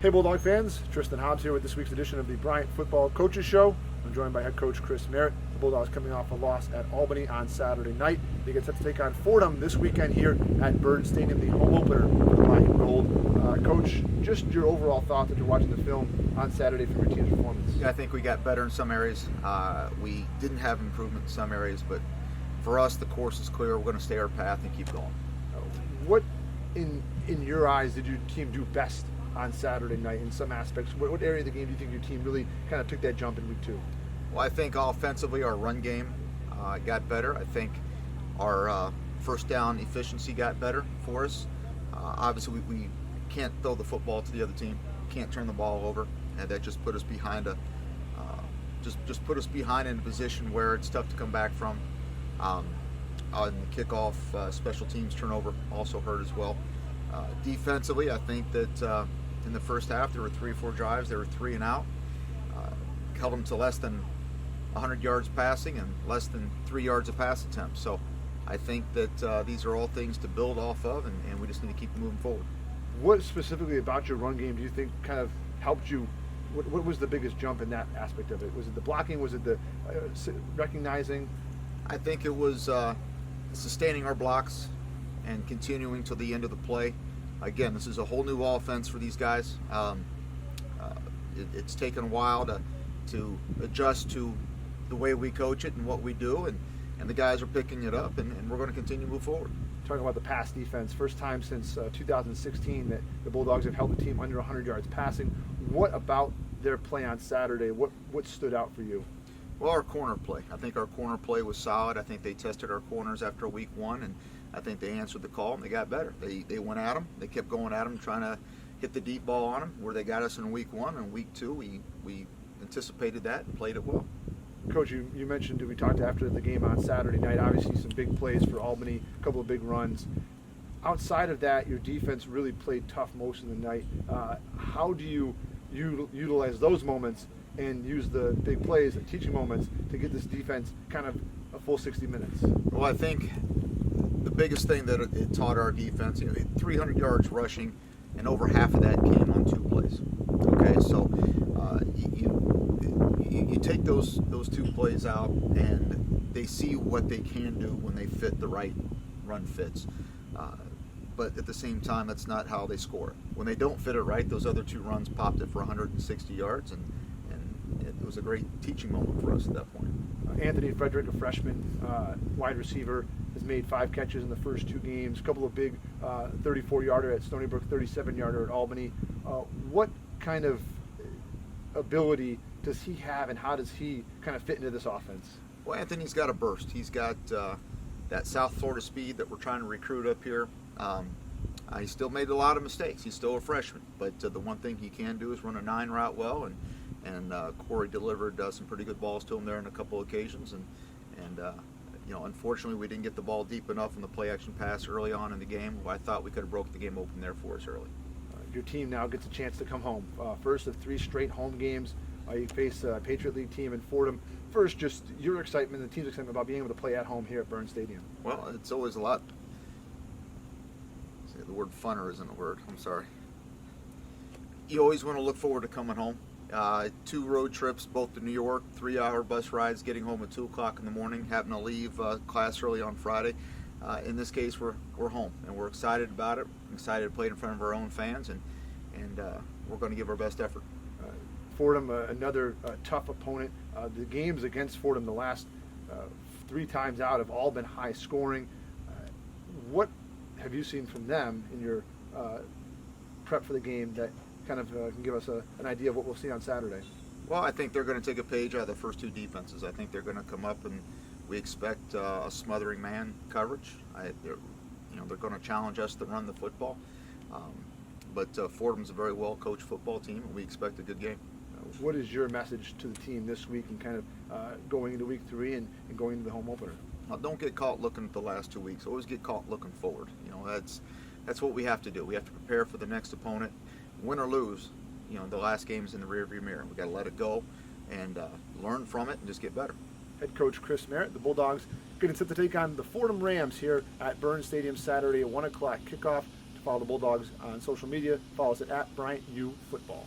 Hey Bulldog fans, Tristan Hobbs here with this week's edition of the Bryant Football Coaches Show. I'm joined by head coach Chris Merritt. The Bulldogs coming off a loss at Albany on Saturday night. They get set to take on Fordham this weekend here at Byrd Stadium, the home opener for the Black and Gold. Coach, just your overall thoughts after watching the film on Saturday from your team's performance. Yeah, I think we got better in some areas. We didn't have improvement in some areas, but for us, the course is clear. We're going to stay our path and keep going. What, in your eyes, did your team do best on Saturday night in some aspects? What area of the game do you think your team really kind of took that jump in week two? Well, I think offensively our run game got better. I think our first down efficiency got better for us. Obviously, we can't throw the football to the other team, can't turn the ball over, and that just put us behind just put us behind in a position where it's tough to come back from. On the kickoff, special teams turnover also hurt as well. Defensively, I think that in the first half there were 3 or 4 drives. There were 3 and out. Held them to less than 100 yards passing and less than 3 yards of pass attempts. So I think that these are all things to build off of, and we just need to keep moving forward. What specifically about your run game do you think kind of helped you? What was the biggest jump in that aspect of it? Was it the blocking? Was it the recognizing? I think it was sustaining our blocks and continuing to the end of the play. Again, this is a whole new offense for these guys. It's taken a while to adjust to the way we coach it and what we do, and the guys are picking it up, and we're going to continue to move forward. Talking about the pass defense, first time since 2016 that the Bulldogs have held the team under 100 yards passing. What about their play on Saturday? What stood out for you? Well, our corner play. I think our corner play was solid. I think they tested our corners after week 1, and I think they answered the call and they got better. They went at them. They kept going at them, trying to hit the deep ball on them, where they got us in week 1. And week 2, we anticipated that and played it well. Coach, you mentioned, we talked after the game on Saturday night, obviously some big plays for Albany, a couple of big runs. Outside of that, your defense really played tough most of the night. How do you utilize those moments and use the big plays and teaching moments to get this defense kind of a full 60 minutes? Well, I think the biggest thing that it taught our defense, 300 yards rushing, and over half of that came on 2 plays. Okay, so you take those 2 plays out, and they see what they can do when they fit the right run fits. But at the same time, that's not how they score. When they don't fit it right, those other 2 runs popped it for 160 yards, and it was a great teaching moment for us at that point. Anthony Frederick, a freshman wide receiver, has made 5 catches in the first 2 games, a couple of big 34-yarder at Stony Brook, 37-yarder at Albany. What kind of ability does he have, and how does he kind of fit into this offense? Well, Anthony's got a burst. He's got that South Florida speed that we're trying to recruit up here. He still made a lot of mistakes. He's still a freshman, but the one thing he can do is run a 9 route well, and Corey delivered some pretty good balls to him there on a couple occasions, and unfortunately we didn't get the ball deep enough in the play action pass early on in the game. I thought we could have broken the game open there for us early. Your team now gets a chance to come home. First of 3 straight home games. You face a Patriot League team in Fordham. First, just your excitement, the team's excitement about being able to play at home here at Byrd Stadium. Well, it's always a lot. The word funner isn't a word. I'm sorry. You always want to look forward to coming home. 2 road trips, both to New York, 3-hour bus rides, getting home at 2 o'clock in the morning, having to leave class early on Friday. In this case, we're home, and we're excited about it. We're excited to play in front of our own fans, and we're going to give our best effort. Fordham, another tough opponent. The games against Fordham the last 3 times out have all been high scoring. What have you seen from them in your prep for the game that kind of can give us an idea of what we'll see on Saturday? Well, I think they're going to take a page out of the first 2 defenses. I think they're going to come up, and we expect a smothering man coverage. They're going to challenge us to run the football. But Fordham's a very well-coached football team, and we expect a good game. What is your message to the team this week and kind of going into week 3 and going into the home opener? Don't get caught looking at the last 2 weeks. Always get caught looking forward. That's what we have to do. We have to prepare for the next opponent, win or lose. The last game's in the rearview mirror. We got to let it go and learn from it and just get better. Head coach Chris Merritt, the Bulldogs getting set to take on the Fordham Rams here at Byrd Stadium Saturday at 1 o'clock kickoff to Follow the Bulldogs on social media. Follow us at Bryant U Football.